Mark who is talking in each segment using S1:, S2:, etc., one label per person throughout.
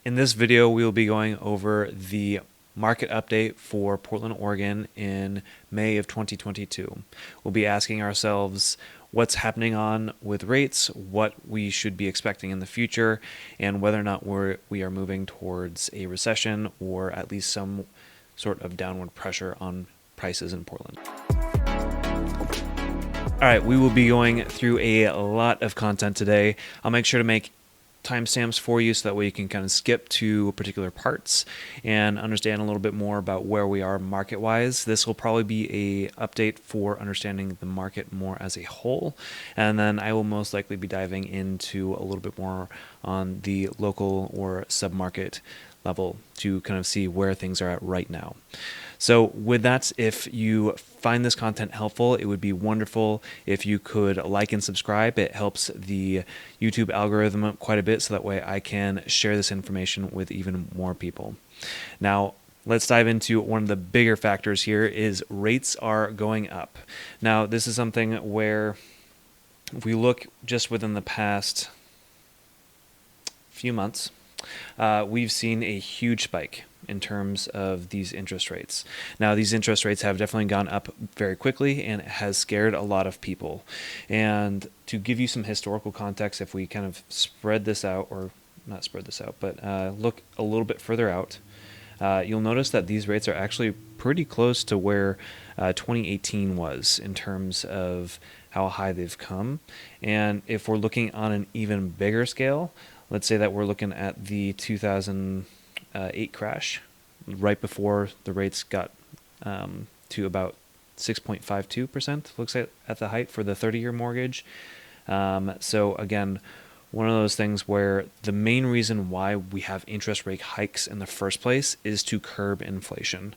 S1: In this video, we will be going over the market update for Portland, Oregon in May of 2022. We'll be asking ourselves what's happening on with rates, what we should be expecting in the future, and whether or not we are moving towards a recession or at least some sort of downward pressure on prices in Portland. All right, we will be going through a lot of content today. I'll make sure to make timestamps for you so that way you can kind of skip to particular parts and understand a little bit more about where we are market wise. This will probably be a update for understanding the market more as a whole, and then I will most likely be diving into a little bit more on the local or submarket level to kind of see where things are at right now. So with that, if you find this content helpful, it would be wonderful if you could like and subscribe. It helps the YouTube algorithm quite a bit, so that way I can share this information with even more people. Now, let's dive into one of the bigger factors here is rates are going up. Now, this is something where if we look just within the past few months, we've seen a huge spike in terms of these interest rates. Now, these interest rates have definitely gone up very quickly, and it has scared a lot of people. And to give you some historical context, if we kind of spread this out, or not spread this out, but look a little bit further out, you'll notice that these rates are actually pretty close to where 2018 was in terms of how high they've come. And if we're looking on an even bigger scale, let's say that we're looking at the 2008 crash, right before the rates got to about 6.52%, looks like at the height for the 30-year mortgage. So again, one of those things where the main reason why we have interest rate hikes in the first place is to curb inflation.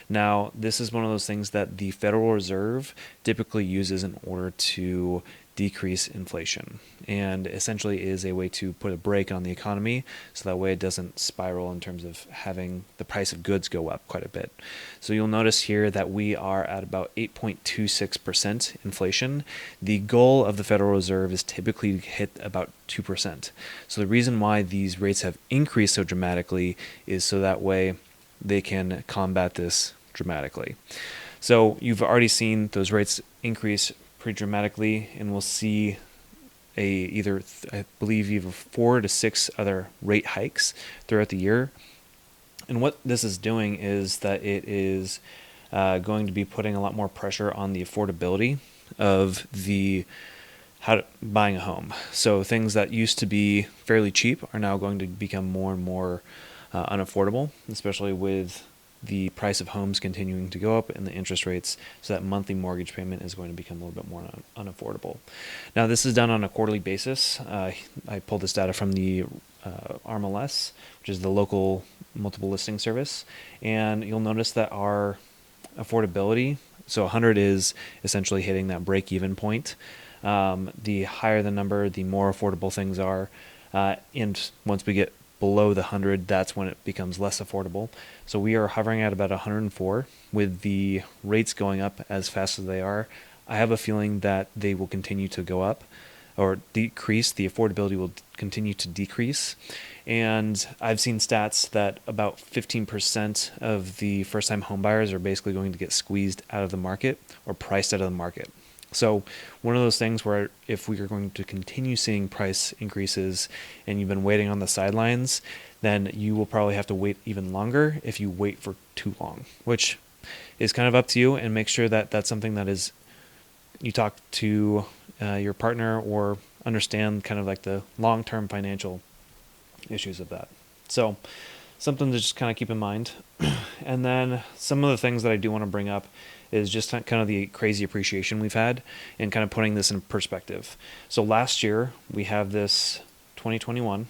S1: Now, this is one of those things that the Federal Reserve typically uses in order to decrease inflation, and essentially is a way to put a brake on the economy so that way it doesn't spiral in terms of having the price of goods go up quite a bit. So you'll notice here that we are at about 8.26% inflation. The goal of the Federal Reserve is typically to hit about 2%. So the reason why these rates have increased so dramatically is so that way they can combat this dramatically. So you've already seen those rates increase pretty dramatically, and we'll see I believe either 4 to 6 other rate hikes throughout the year. And what this is doing is that it is going to be putting a lot more pressure on the affordability of buying a home. So things that used to be fairly cheap are now going to become more and more unaffordable, especially with the price of homes continuing to go up and the interest rates, so that monthly mortgage payment is going to become a little bit more unaffordable. Now, this is done on a quarterly basis. I pulled this data from the RMLS, which is the local multiple listing service, and you'll notice that our affordability, so 100 is essentially hitting that break-even point. The higher the number, the more affordable things are, and once we get below the 100, that's when it becomes less affordable. So we are hovering at about 104 with the rates going up as fast as they are. I have a feeling that they will continue to go up or decrease. The affordability will continue to decrease. And I've seen stats that about 15% of the first-time homebuyers are basically going to get squeezed out of the market or priced out of the market. So one of those things where if we are going to continue seeing price increases and you've been waiting on the sidelines, then you will probably have to wait even longer if you wait for too long, which is kind of up to you, and make sure that that's something that is you talk to your partner or understand kind of like the long-term financial issues of that. So something to just kind of keep in mind. And then some of the things that I do want to bring up is just kind of the crazy appreciation we've had and kind of putting this in perspective. So last year, we have this 2021.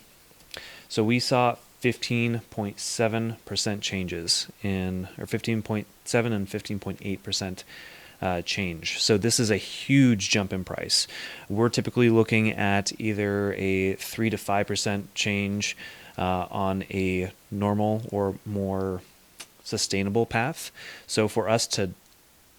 S1: So we saw 15.7% changes or 15.7 and 15.8% change. So this is a huge jump in price. We're typically looking at either a 3 to 5% change on a normal or more sustainable path. So for us to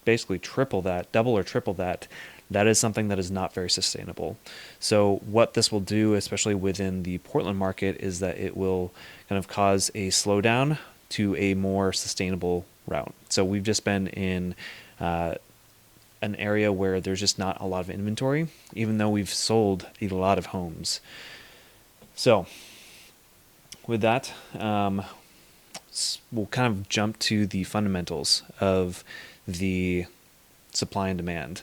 S1: basically triple that, double or triple that, that is something that is not very sustainable. So what this will do, especially within the Portland market, is that it will kind of cause a slowdown to a more sustainable route. So we've just been in an area where there's just not a lot of inventory, even though we've sold a lot of homes. So with that, we'll kind of jump to the fundamentals of the supply and demand.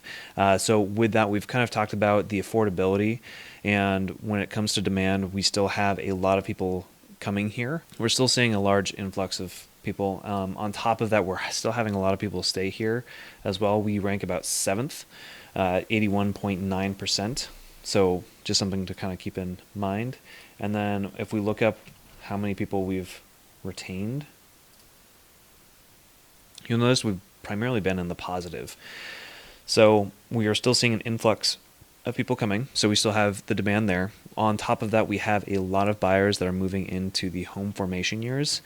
S1: So with that, we've kind of talked about the affordability, and when it comes to demand, we still have a lot of people coming here. We're still seeing a large influx of people. On top of that, we're still having a lot of people stay here as well. We rank about 7th, 81.9%. So just something to kind of keep in mind. And then if we look up how many people we've retained, you'll notice we've primarily been in the positive. So we are still seeing an influx of people coming. So we still have the demand there. On top of that, we have a lot of buyers that are moving into the home formation years.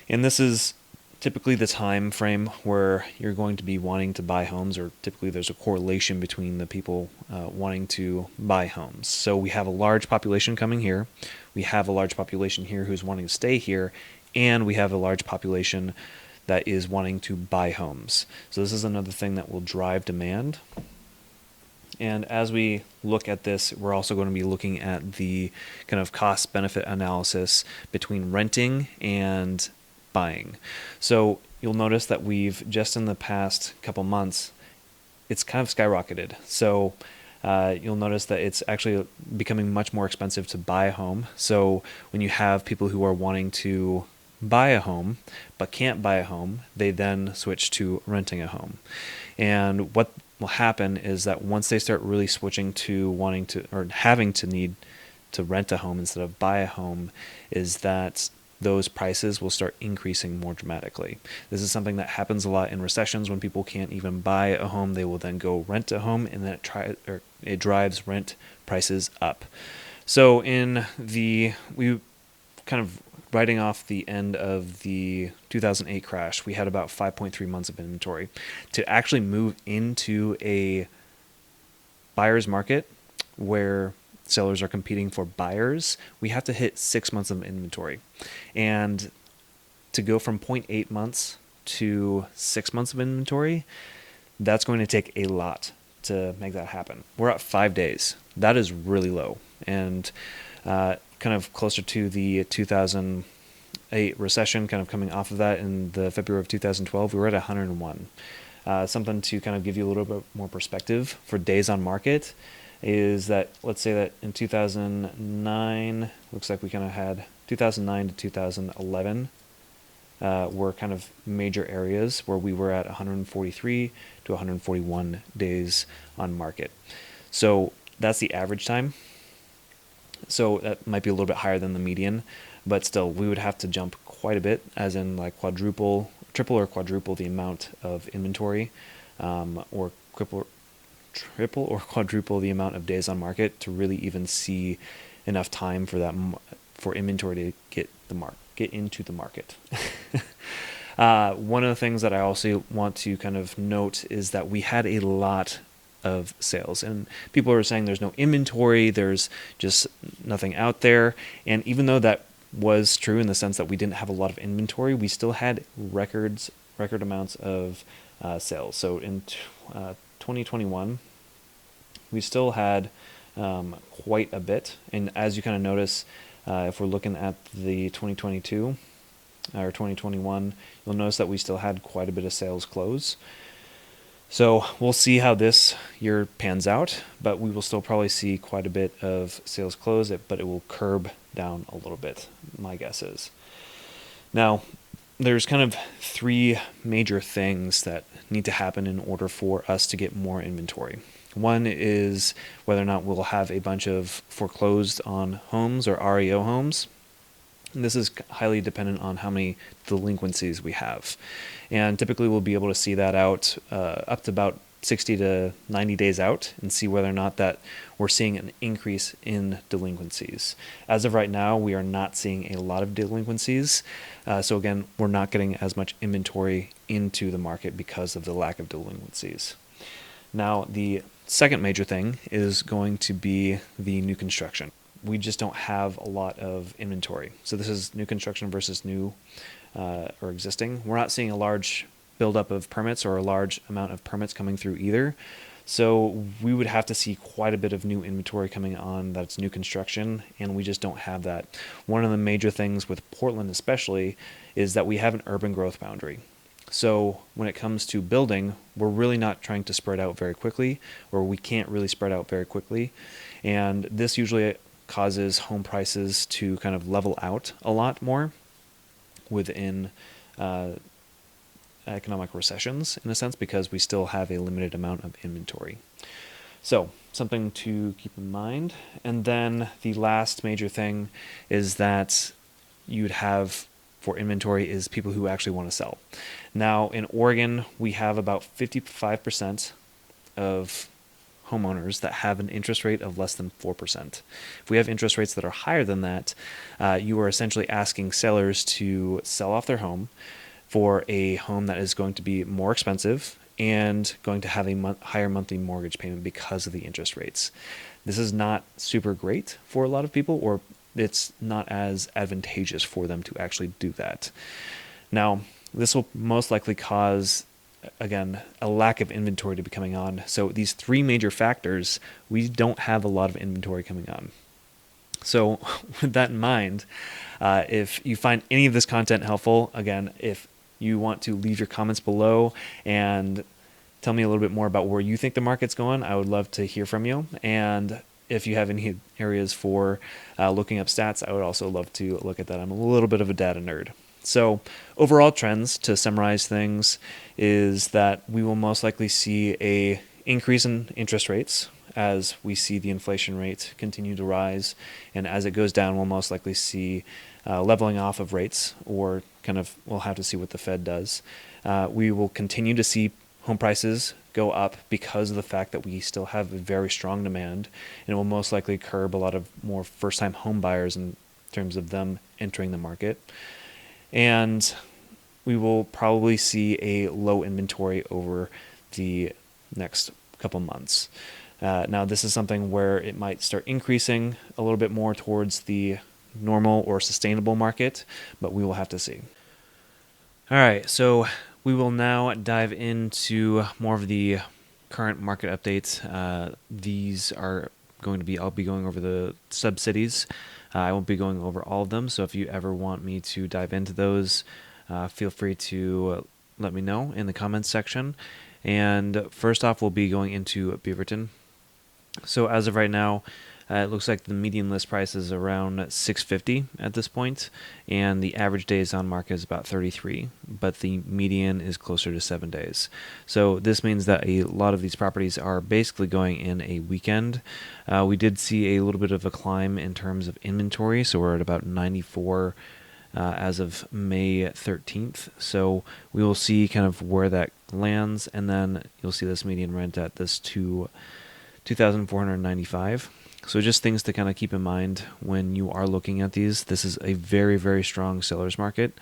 S1: And this is typically the time frame where you're going to be wanting to buy homes, or typically there's a correlation between the people wanting to buy homes. So we have a large population coming here. We have a large population here who's wanting to stay here. And we have a large population that is wanting to buy homes. So this is another thing that will drive demand. And as we look at this, we're also going to be looking at the kind of cost-benefit analysis between renting and buying. So you'll notice that we've just in the past couple months, it's kind of skyrocketed. So you'll notice that it's actually becoming much more expensive to buy a home. So when you have people who are wanting to buy a home but can't buy a home, they then switch to renting a home. And what will happen is that once they start really switching to wanting to, or having to need to rent a home instead of buy a home, is that those prices will start increasing more dramatically. This is something that happens a lot in recessions. When people can't even buy a home, they will then go rent a home, and then it drives rent prices up. So we kind of writing off the end of the 2008 crash, we had about 5.3 months of inventory. To actually move into a buyer's market where sellers are competing for buyers, we have to hit 6 months of inventory. And to go from 0.8 months to 6 months of inventory, that's going to take a lot to make that happen. We're at 5 days. That is really low. And kind of closer to the 2008 recession, kind of coming off of that in the February of 2012, we were at 101. Something to kind of give you a little bit more perspective for days on market is that, let's say that in 2009, looks like we kind of had 2009 to 2011 were kind of major areas where we were at 143 to 141 days on market. So that's the average time. So that might be a little bit higher than the median, but still we would have to jump quite a bit, as in like triple or quadruple the amount of inventory, or triple or quadruple the amount of days on market to really even see enough time for inventory to get into the market. One of the things that I also want to kind of note is that we had a lot of sales, and people are saying there's no inventory, there's just nothing out there. And even though that was true in the sense that we didn't have a lot of inventory, we still had record amounts of sales. So in 2021, we still had quite a bit. And as you kind of notice, if we're looking at the 2022 or 2021, you'll notice that we still had quite a bit of sales close. So we'll see how this year pans out, but we will still probably see quite a bit of sales close, but it will curb down a little bit, my guess is. Now, there's kind of three major things that need to happen in order for us to get more inventory. One is whether or not we'll have a bunch of foreclosed on homes or REO homes. And this is highly dependent on how many delinquencies we have. And typically we'll be able to see that out up to about 60 to 90 days out and see whether or not that we're seeing an increase in delinquencies. As of right now, we are not seeing a lot of delinquencies. So again, we're not getting as much inventory into the market because of the lack of delinquencies. Now, the second major thing is going to be the new construction. We just don't have a lot of inventory. So this is new construction versus new or existing. We're not seeing a large buildup of permits or a large amount of permits coming through either. So we would have to see quite a bit of new inventory coming on that's new construction, and we just don't have that. One of the major things with Portland especially is that we have an urban growth boundary. So when it comes to building, we're really not trying to spread out very quickly, or we can't really spread out very quickly. And this usually causes home prices to kind of level out a lot more within economic recessions, in a sense, because we still have a limited amount of inventory. So something to keep in mind. And then the last major thing is that you'd have for inventory is people who actually want to sell. Now, in Oregon, we have about 55% of homeowners that have an interest rate of less than 4%. If we have interest rates that are higher than that, you are essentially asking sellers to sell off their home for a home that is going to be more expensive and going to have a higher monthly mortgage payment because of the interest rates. This is not super great for a lot of people, or it's not as advantageous for them to actually do that. Now, this will most likely cause, again, a lack of inventory to be coming on. So these three major factors, we don't have a lot of inventory coming on. So with that in mind, if you find any of this content helpful, again, if you want to leave your comments below and tell me a little bit more about where you think the market's going, I would love to hear from you. And if you have any areas for looking up stats, I would also love to look at that. I'm a little bit of a data nerd. So overall trends, to summarize things, is that we will most likely see a increase in interest rates as we see the inflation rate continue to rise. And as it goes down, we'll most likely see leveling off of rates, or kind of we'll have to see what the Fed does. We will continue to see home prices go up because of the fact that we still have a very strong demand, and it will most likely curb a lot of more first-time home buyers in terms of them entering the market. And we will probably see a low inventory over the next couple months. Now, this is something where it might start increasing a little bit more towards the normal or sustainable market, but we will have to see. All right, so we will now dive into more of the current market updates. These are going to be, I'll be going over the sub-cities. I won't be going over all of them, so if you ever want me to dive into those, feel free to let me know in the comments section. And first off, we'll be going into Beaverton. So as of right now, it looks like the median list price is around $650 at this point, and the average days on market is about 33, but the median is closer to 7 days. So this means that a lot of these properties are basically going in a weekend. We did see a little bit of a climb in terms of inventory, so we're at about 94 as of May 13th. So we will see kind of where that lands, and then you'll see this median rent at this $2,495. So just things to kind of keep in mind when you are looking at these. This is a very, very strong seller's market.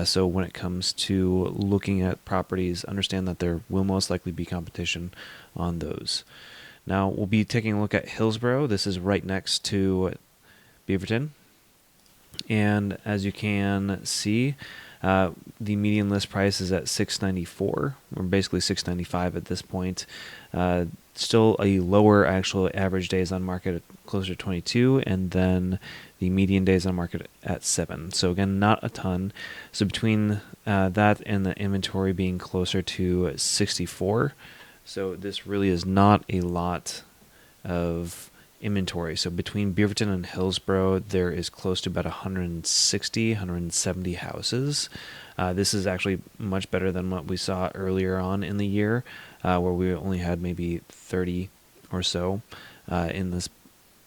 S1: So when it comes to looking at properties, understand that there will most likely be competition on those. Now, we'll be taking a look at Hillsboro. This is right next to Beaverton. And as you can see, the median list price is at $694, or basically $695 at this point. Still a lower actual average days on market at closer to 22, and then the median days on market at 7. So again, not a ton. So between that and the inventory being closer to 64, so this really is not a lot of inventory. So between Beaverton and Hillsboro, there is close to about 160, 170 houses. This is actually much better than what we saw earlier on in the year, where we only had maybe 30 or so in this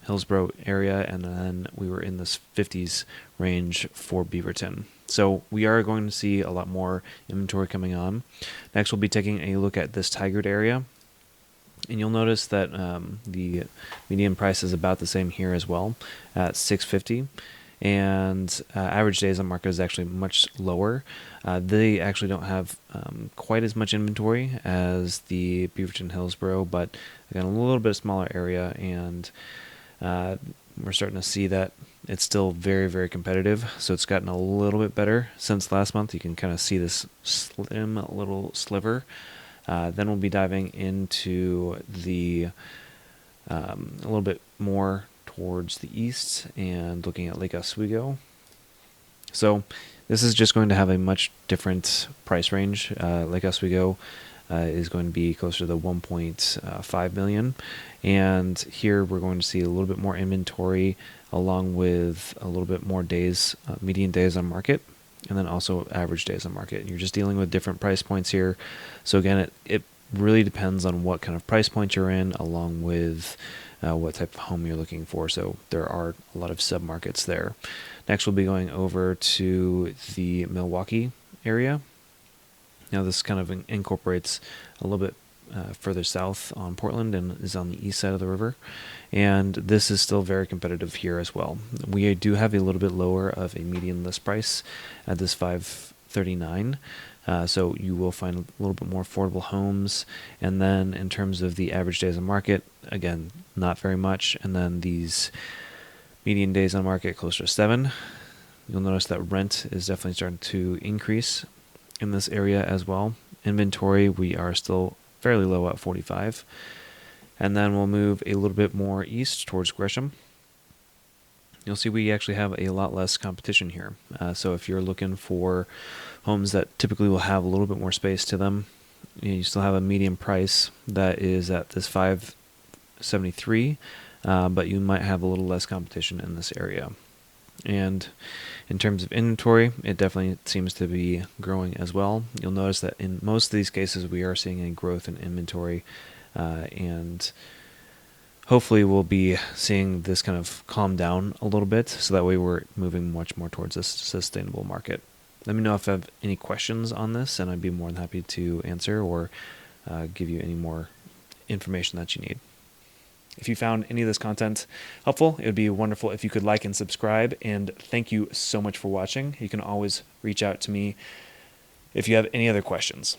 S1: Hillsboro area, and then we were in this 50s range for Beaverton. So we are going to see a lot more inventory coming on. Next, we'll be taking a look at this Tigard area. And you'll notice that the median price is about the same here as well, at $650. and average days on market is actually much lower. They actually don't have quite as much inventory as the Beaverton Hillsboro, but again, a little bit smaller area, and we're starting to see that it's still very, very competitive. So it's gotten a little bit better since last month. You can kind of see this slim little sliver. Then we'll be diving into the a little bit more towards the east and looking at Lake Oswego. So this is just going to have a much different price range. Lake Oswego is going to be closer to the 1.5 million, and here we're going to see a little bit more inventory along with a little bit more days, median days on market, and then also average days on market. And you're just dealing with different price points here. So again, it really depends on what kind of price point you're in, along with what type of home you're looking for. So there are a lot of submarkets there. Next, we'll be going over to the Milwaukie area. Now, this kind of incorporates a little bit further south on Portland and is on the east side of the river. And this is still very competitive here as well. We do have a little bit lower of a median list price at this $539. So you will find a little bit more affordable homes. And then in terms of the average days on market, again, not very much. And then these median days on market closer to 7. You'll notice that rent is definitely starting to increase in this area as well. Inventory, we are still fairly low at 45. And then we'll move a little bit more east towards Gresham. You'll see we actually have a lot less competition here. So if you're looking for homes that typically will have a little bit more space to them, you still have a median price that is at this $573, but you might have a little less competition in this area. And in terms of inventory, it definitely seems to be growing as well. You'll notice that in most of these cases, we are seeing a growth in inventory, and hopefully we'll be seeing this kind of calm down a little bit, so that way we're moving much more towards a sustainable market. Let me know if you have any questions on this, and I'd be more than happy to answer or give you any more information that you need. If you found any of this content helpful, it would be wonderful if you could like and subscribe, and thank you so much for watching. You can always reach out to me if you have any other questions.